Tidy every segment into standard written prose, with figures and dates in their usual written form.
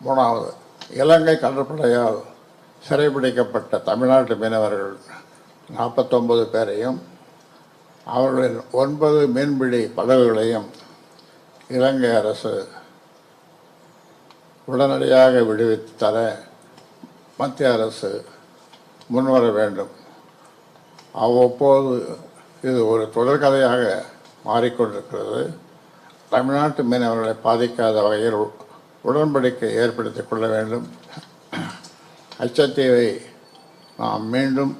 மூணாவது, இலங்கை கடற்படையால் சிறைபிடிக்கப்பட்ட தமிழ்நாட்டு மீனவர்கள் 49 பேரையும் அவர்களின் 9 மீன்பிடி படகுகளையும் இலங்கை அரசு உடனடியாக விடுவித்து தர மத்திய அரசு முன்வர வேண்டும். அவ்வப்போது இது ஒரு தொடர்கதையாக மாறிக்கொண்டிருக்கிறது. தமிழ்நாட்டு மீனவர்களை பாதிக்காத வகையில் உடன்படிக்கை ஏற்படுத்திக் கொள்ள வேண்டும். கச்சத்தீவை நாம் மீண்டும்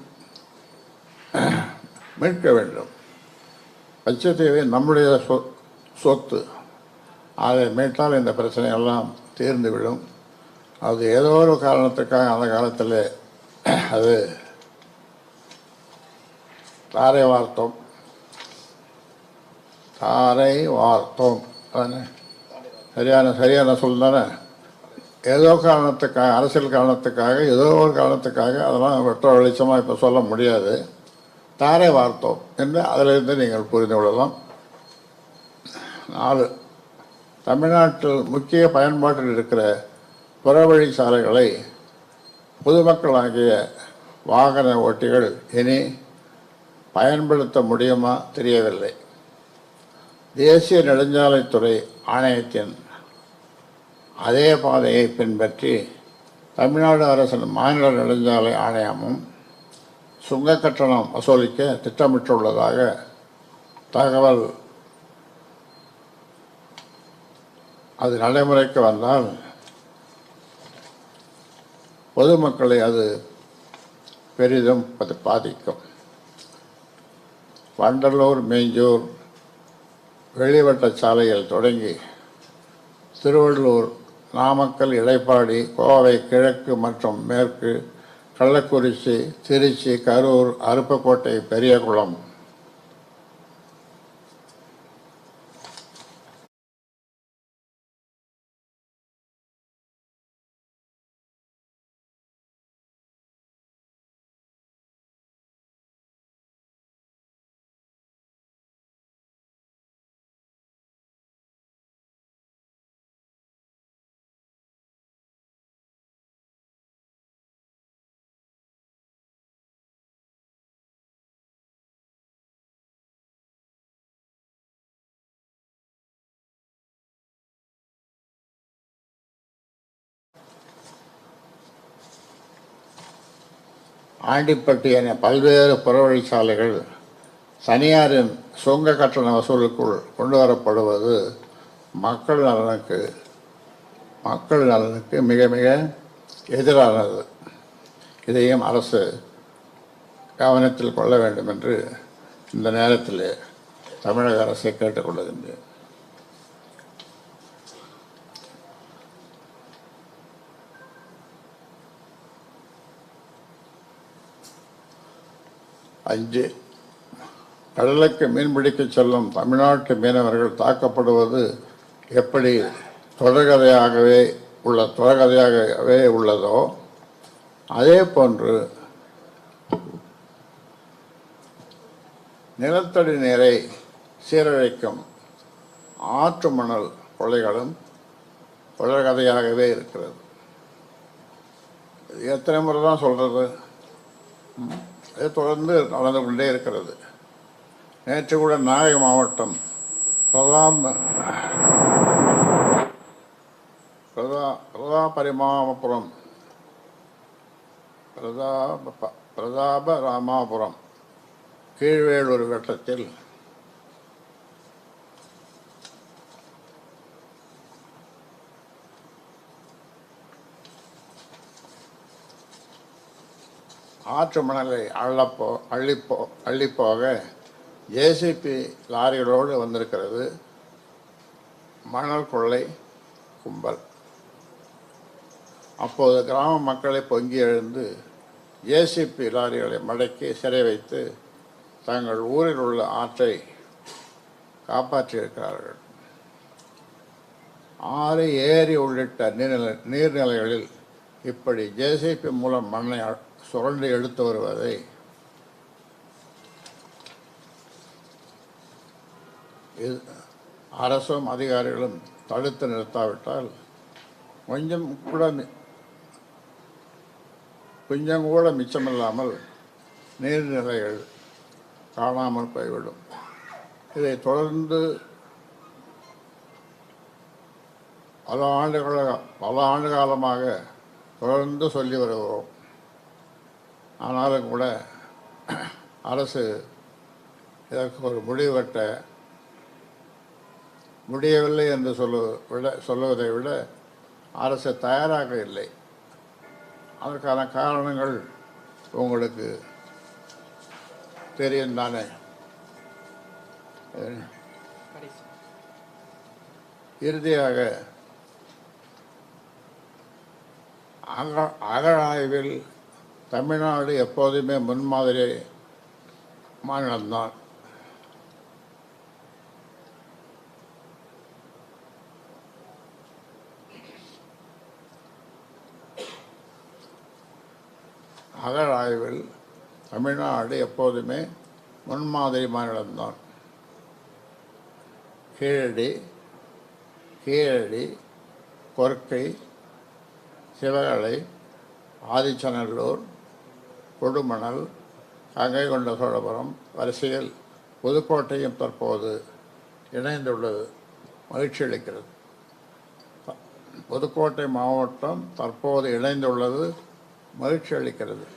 மீட்க வேண்டும். கச்சத்தீவை நம்முடைய சொத்து. அதை மீட்டால் இந்த பிரச்சனையெல்லாம் தீர்ந்துவிடும். அது ஏதோ ஒரு காரணத்துக்காக அந்த காலத்தில் அது தாரை வார்த்தோம் சரியான சொல் தானே. ஏதோ காரணத்துக்காக, அரசியல் காரணத்துக்காக, ஏதோ ஒரு காரணத்துக்காக அதெல்லாம் வெட்ட வெளிச்சமாக இப்போ சொல்ல முடியாது. தாரை வார்த்தோம் என்று அதிலிருந்து நீங்கள் புரிந்து கொள்ளலாம். 4, தமிழ்நாட்டில் முக்கிய பயன்பாட்டில் இருக்கிற புறவழி சாலைகளை பொதுமக்களாகிய வாகன ஓட்டிகள் இனி பயன்படுத்த முடியுமா தெரியவில்லை. தேசிய நெடுஞ்சாலைத்துறை ஆணையத்தின் அதே பாதையை பின்பற்றி தமிழ்நாடு அரசின் மாநில நெடுஞ்சாலை ஆணையமும் சுங்க கட்டணம் வசூலிக்க திட்டமிட்டுள்ளதாக தகவல். அது நடைமுறைக்கு வந்தால் பொதுமக்களை அது பெரிதும் பாதிக்கும். வண்டலூர் மீஞ்சூர் வெளிவட்ட சாலையில் தொடங்கி திருவள்ளூர், நாமக்கல், இடைப்பாடி, கோவை கிழக்கு மற்றும் மேற்கு, கள்ளக்குறிச்சி, திருச்சி, கரூர், அருப்புக்கோட்டை, பெரியகுளம், ஆண்டிப்பட்டி என பல்வேறு புறவழிச்சாலைகள் தனியாரின் சுங்க கட்டண வசூலுக்குள் கொண்டு வரப்படுவது மக்கள் நலனுக்கு மிக மிக எதிரானது. இதையும் அரசு கவனத்தில் கொள்ள வேண்டும் என்று இந்த நேரத்தில் தமிழக அரசை கேட்டுக்கொள்கின்றேன். 5, கடலுக்கு மீன்பிடிக்க செல்லும் தமிழ்நாட்டு மீனவர்கள் தாக்கப்படுவது எப்படி தொடர்கதையாகவே உள்ளதோ அதே போன்று நிலத்தடி நீரை சீரழிக்கும் ஆற்று மணல் கொள்ளைகளும் தொடர்கதையாகவே இருக்கிறது. எத்தனை முறை தான் சொல்கிறது? அது தொடர்ந்து நடந்து கொண்டே இருக்கிறது. நேற்று கூட நாகை மாவட்டம் பிரதாபராமாபுரம் கீழ்வேளூர் வட்டத்தில் ஆற்று மணலை அள்ளிப்போக ஜேசிபி லாரிகளோடு வந்திருக்கிறது மணல் கொள்ளை கும்பல். அப்போது கிராம மக்களை பொங்கி எழுந்து ஜேசிபி லாரிகளை மடக்கி சிறை வைத்து தங்கள் ஊரில் உள்ள ஆற்றை காப்பாற்றியிருக்கிறார்கள். ஆறு, ஏரி உள்ளிட்ட நீர்நிலைகளில் இப்படி ஜேசிபி மூலம் மண்ணை சுரண்டி எடுத்து வருவதை அரசும் அதிகாரிகளும் தடுத்து நிறுத்தாவிட்டால் கொஞ்சம் கூட கொஞ்சம் கூட மிச்சமில்லாமல் நீர்நிலைகள் காணாமல் போய்விடும். இதை தொடர்ந்து பல ஆண்டு காலமாக தொடர்ந்து சொல்லி வருகிறோம். ஆனாலும் கூட அரசு இதற்கு ஒரு முடிவு கட்ட முடியவில்லை என்று சொல்லுவதை விட அரசு தயாராக இல்லை. அதற்கான காரணங்கள் உங்களுக்கு தெரியும் தானே. இறுதியாக அகழாய்வில் தமிழ்நாடு எப்போதுமே முன்மாதிரி மாநிலம்தான். அகழாய்வில் தமிழ்நாடு எப்போதுமே முன்மாதிரி மாநிலம்தான். கீழடி, கொர்க்கை, சிவகலை, ஆதிச்சநல்லூர், கொடுமணல், கங்கை கொண்ட சோழபுரம் வரிசையில் புதுக்கோட்டையும் தற்போது இணைந்துள்ளது. மகிழ்ச்சி அளிக்கிறது. புதுக்கோட்டை மாவட்டம் தற்போது இணைந்துள்ளது மகிழ்ச்சி அளிக்கிறது.